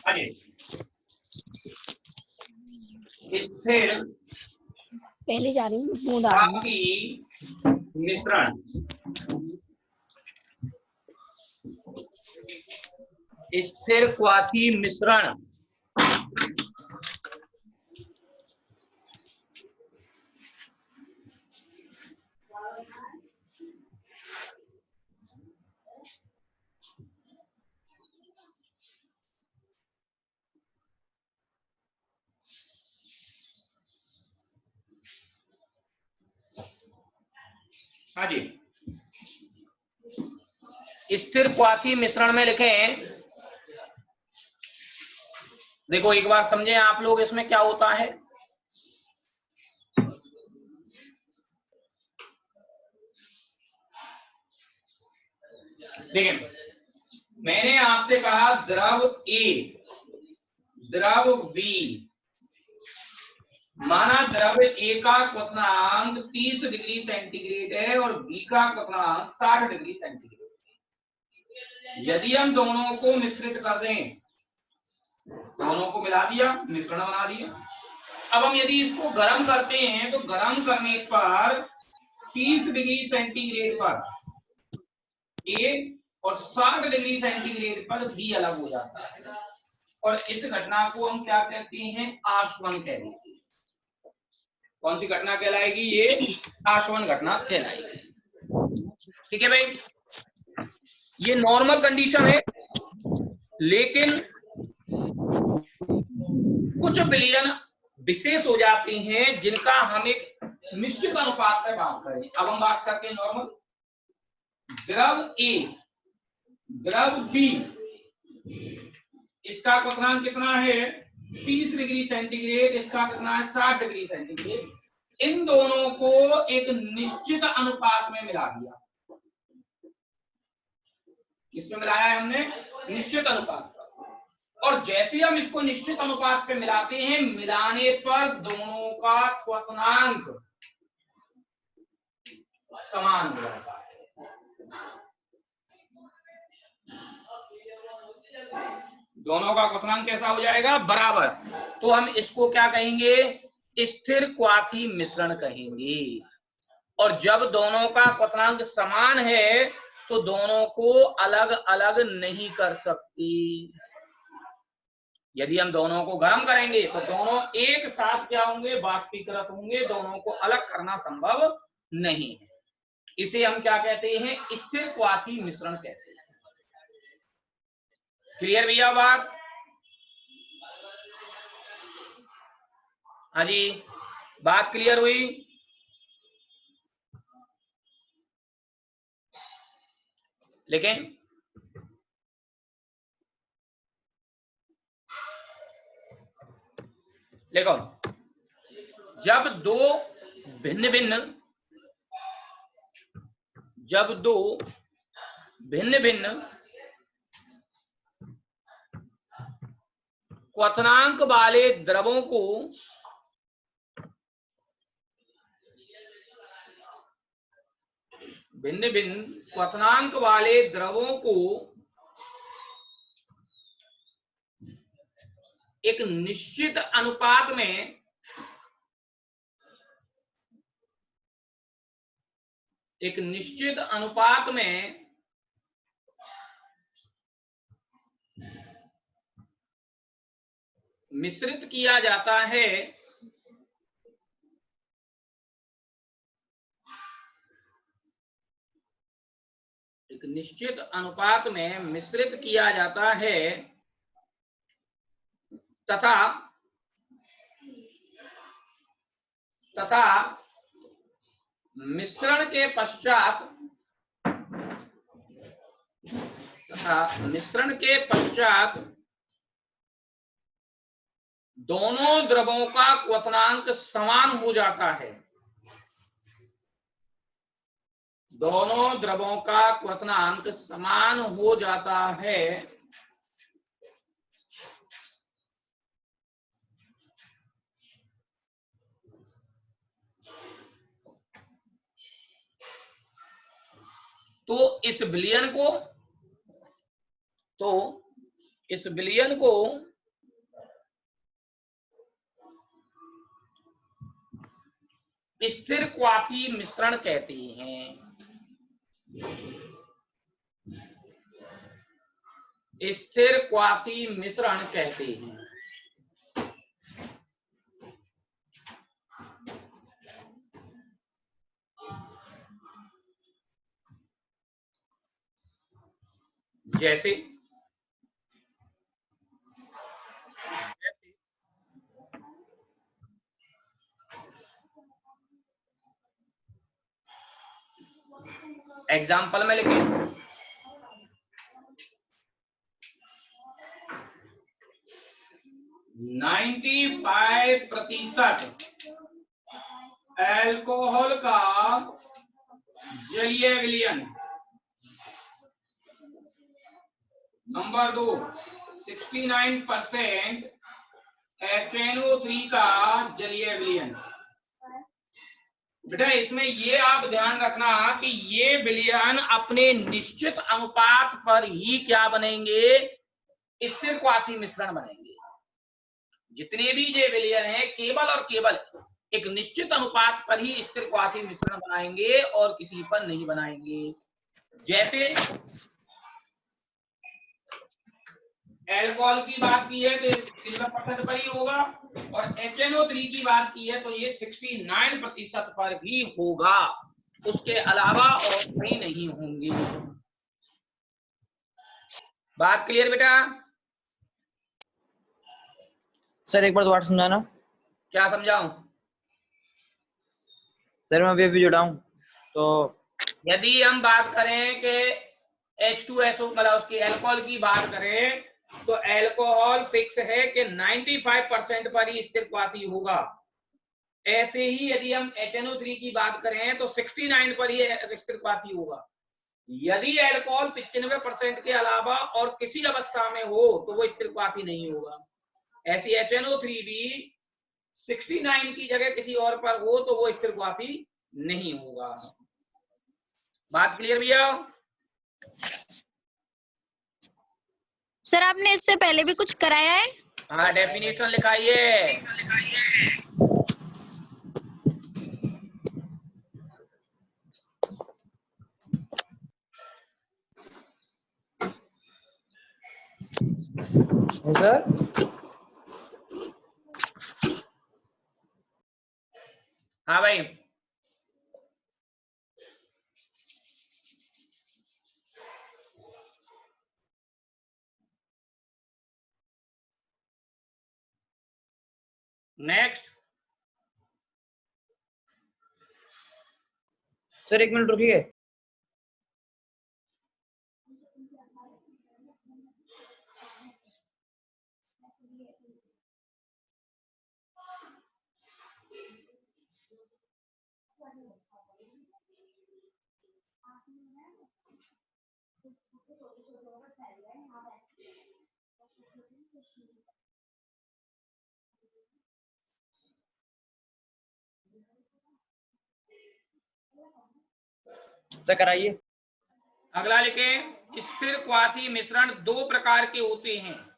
आगे स्थिर पहले जा रही हूँ क्वाथी मिश्रण स्थिर क्वाथी मिश्रण हाँ जी, स्थिर क्वाथी मिश्रण में लिखें, देखो एक बार समझे आप लोग इसमें क्या होता है। देखिए मैंने आपसे कहा द्रव ए द्रव बी, माना द्रव ए का क्वथनांक 30 डिग्री सेंटीग्रेड है और बी का क्वथनांक 60 डिग्री सेंटीग्रेड है। यदि हम दोनों को मिश्रित कर दें, दोनों को मिला दिया, मिश्रण बना दिया। अब हम यदि इसको गर्म करते हैं तो गर्म करने पर 30 डिग्री सेंटीग्रेड पर ए और 60 डिग्री सेंटीग्रेड पर बी अलग हो जाता है और इस घटना को हम क्या कहते हैं, आसवन कहते हैं। कौन सी घटना कहलाएगी, ये आसवन घटना कहलाएगी। ठीक है भाई, ये नॉर्मल कंडीशन है, लेकिन कुछ विलयन विशेष हो जाती हैं जिनका हम एक निश्चित अनुपात पर बात करें। अब हम बात करते हैं नॉर्मल। द्रव ए द्रव बी, इसका क्वथनांक कितना है 30 डिग्री सेंटीग्रेड, इसका कितना है 60 डिग्री सेंटीग्रेड। इन दोनों को एक निश्चित अनुपात में मिला दिया। इसमें मिलाया है हमने निश्चित अनुपात पर, और जैसे हम इसको निश्चित अनुपात पे मिलाते हैं, मिलाने पर दोनों का क्वथनांक समान हो जाता है। दोनों का क्वथनांक कैसा हो जाएगा, बराबर। तो हम इसको क्या कहेंगे, स्थिर क्वाथी मिश्रण कहेंगे। और जब दोनों का क्वथनांक समान है तो दोनों को अलग अलग नहीं कर सकती। यदि हम दोनों को गर्म करेंगे तो दोनों एक साथ क्या होंगे, बाष्पीकृत होंगे, दोनों को अलग करना संभव नहीं है। इसे हम क्या कहते हैं, स्थिर क्वाथी मिश्रण कहते हैं। क्लियर भैया बात? हाँ जी, बात क्लियर हुई? लेकिन देखो, जब दो भिन्न भिन्न क्वथनांक वाले द्रवों को एक निश्चित अनुपात में मिश्रित किया जाता है, एक निश्चित अनुपात में मिश्रित किया जाता है तथा मिश्रण के पश्चात दोनों द्रवों का क्वथनांक समान हो जाता है। दोनों द्रवों का क्वथनांक समान हो जाता है तो इस विलयन को स्थिर क्वाथी मिश्रण कहते हैं। स्थिर क्वाथी मिश्रण कहते हैं। जैसे एग्जाम्पल में लिखें, 95% एल्कोहल का जलीय विलयन। नंबर 2, 69% HNO3 का जलीय विलयन। बेटा इसमें ये आप ध्यान रखना कि ये विलयन अपने निश्चित अनुपात पर ही क्या बनेंगे, स्थिर क्वाथी मिश्रण बनेंगे। जितने भी ये विलयन है केवल और केवल एक निश्चित अनुपात पर ही स्थिर क्वाथी मिश्रण बनाएंगे और किसी पर नहीं बनाएंगे। जैसे एल्कोहल की बात की है तो 60% पर ही होगा, और HNO3 की बात की है तो ये 69% पर ही होगा, उसके अलावा और कहीं नहीं होंगे। बात क्लियर बेटा? सर एक बार दोबारा समझाना। क्या समझाऊं? सर मैं अभी जुड़ा हूं। तो यदि हम बात करें कि H2SO मतलब उसकी एल्कोहल की बात करें तो एल्कोहल फिक्स है कि 95% पर ही स्थिर क्वाथी होगा। ऐसे ही यदि हम HNO3 की बात करें तो 69 पर ही स्थिर क्वाथी होगा। यदि एल्कोहल 95% के अलावा और किसी अवस्था में हो तो वो स्थिर क्वाथी नहीं होगा। ऐसी HNO3 भी 69 की जगह किसी और पर हो तो वो स्थिर क्वाथी नहीं होगा। बात क्लियर भैया? सर आपने इससे पहले भी कुछ कराया है? हाँ, डेफिनेशन लिखाइए। सर हाँ भाई, नेक्स्ट। सर एक मिनट रुकिए। सर कराइए। अगला लिखें, स्थिर क्वाथी मिश्रण दो प्रकार के होते हैं।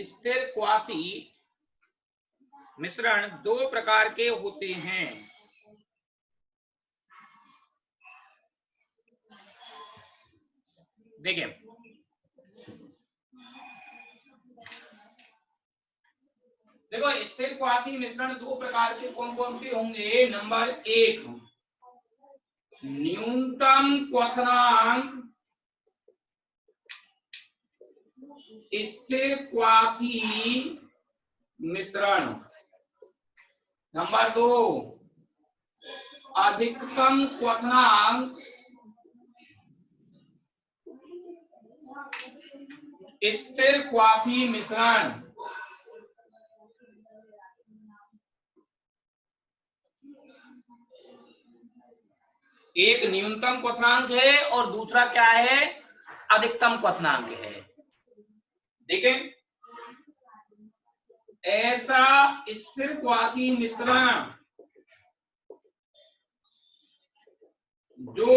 स्थिर क्वाथी मिश्रण दो प्रकार के होते हैं। देखिए, देखो स्थिर क्वाथी मिश्रण दो प्रकार के कौन कौन से होंगे। नंबर 1, न्यूनतम क्वथनांक स्थिर क्वाथी मिश्रण। नंबर 2, अधिकतम क्वथनांक स्थिर क्वाथी मिश्रण। एक न्यूनतम क्वथनांक है और दूसरा क्या है, अधिकतम क्वथनांक है। देखें, ऐसा स्थिर क्वाथी मिश्रण जो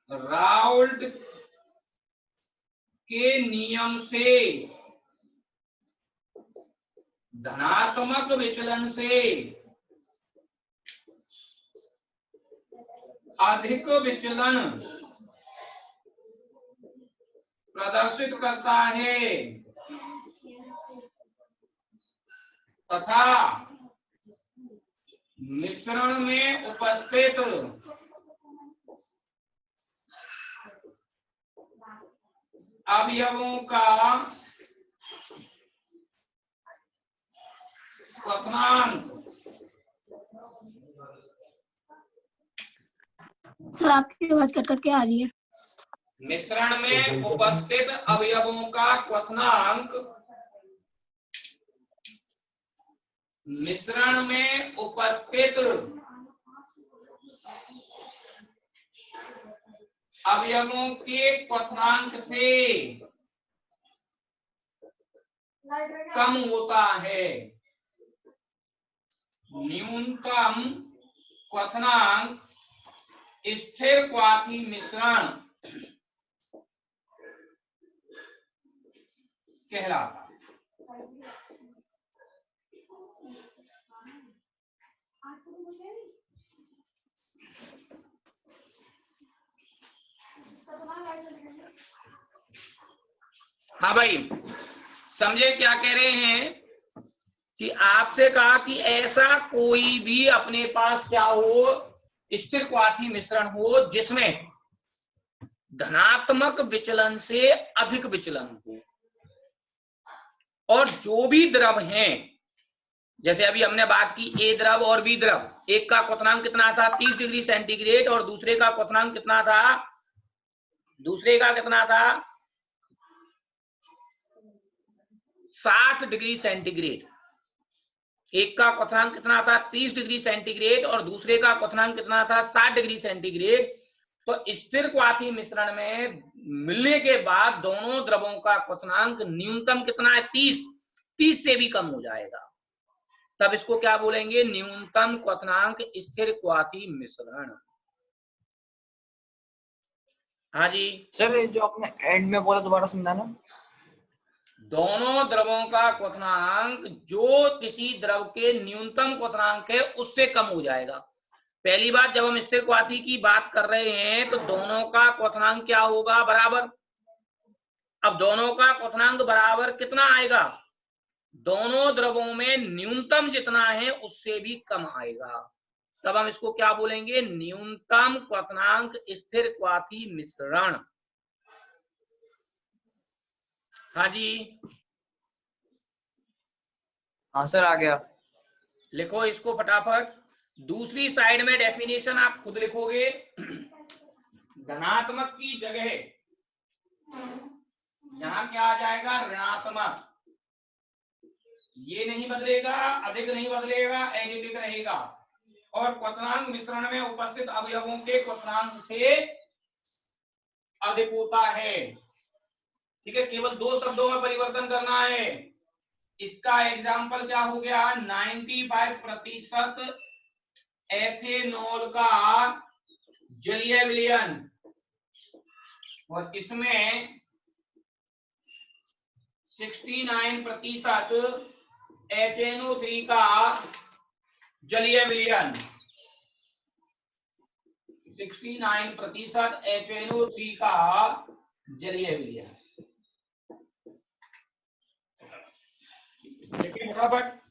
राउल्ट के नियम से धनात्मक विचलन से अधिक विचलन प्रदर्शित करता है तथा मिश्रण में उपस्थित अवयवों का क्वथनांक सर आपकी आवाज कट कट के आ रही है। मिश्रण में उपस्थित अवयवों का क्वथनांक मिश्रण में उपस्थित अवयवों के क्वथनांक से कम होता है। न्यूनतम क्वथनांक स्थिर क्वाथी मिश्रण कहलाता है। हाँ भाई, समझे क्या कह रहे हैं कि आपसे कहा कि ऐसा कोई भी अपने पास क्या हो, स्थिर क्वाथी मिश्रण हो जिसमें धनात्मक विचलन से अधिक विचलन हो, और जो भी द्रव हैं, जैसे अभी हमने बात की ए द्रव और बी द्रव, एक का क्वथनांक कितना था 30 डिग्री सेंटीग्रेड और दूसरे का क्वथनांक कितना था, 60 डिग्री सेंटीग्रेड। एक का क्वथनांक कितना था 30 डिग्री सेंटीग्रेड और दूसरे का क्वथनांक कितना था 60 डिग्री सेंटीग्रेड। तो स्थिर क्वाथी मिश्रण में मिलने के बाद दोनों द्रवों का क्वथनांक न्यूनतम कितना है 30 से भी कम हो जाएगा, तब इसको क्या बोलेंगे, न्यूनतम क्वथनांक स्थिर क्वाथी मिश्रण। हाँ जी सर जो आपने एंड में बोला दोबारा समझाना। दोनों द्रवों का क्वथनांक जो किसी द्रव के न्यूनतम क्वथनांक है उससे कम हो जाएगा। पहली बात, जब हम स्थिर क्वाथी की बात कर रहे हैं तो दोनों का क्वथनांक क्या होगा, बराबर। अब दोनों का क्वथनांक बराबर कितना आएगा, दोनों द्रवों में न्यूनतम जितना है उससे भी कम आएगा, तब हम इसको क्या बोलेंगे, न्यूनतम क्वथनांक स्थिर क्वाथी मिश्रण। हाँ जी, हाँ सर आ गया। लिखो इसको फटाफट। दूसरी साइड में डेफिनेशन आप खुद लिखोगे। धनात्मक की जगह यहां क्या आ जाएगा, ऋणात्मक। ये नहीं बदलेगा, अधिक नहीं बदलेगा, एडिटिव रहेगा। और क्वथनांक मिश्रण में उपस्थित अवयवों के क्वथनांक से अधिक होता है। ठीक है, केवल दो शब्दों में परिवर्तन करना है। इसका एग्जाम्पल क्या हो गया, 95% एथेनॉल का जलीय विलयन, और इसमें 69% HNO3 का जलीय विलयन, 69% HNO3 का जलीय विलयन। देखिए फटाफट,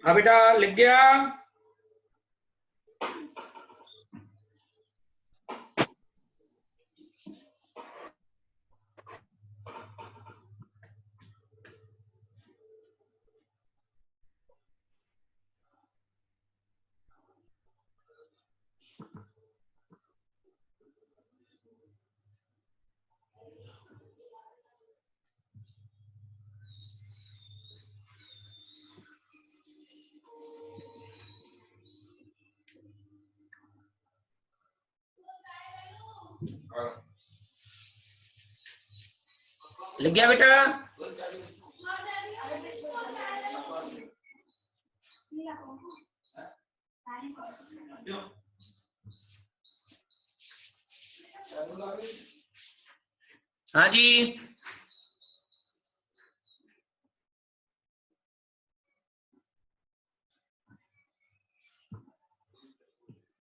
हाँ बेटा लिख गया। लिख गया बेटा। हाँ जी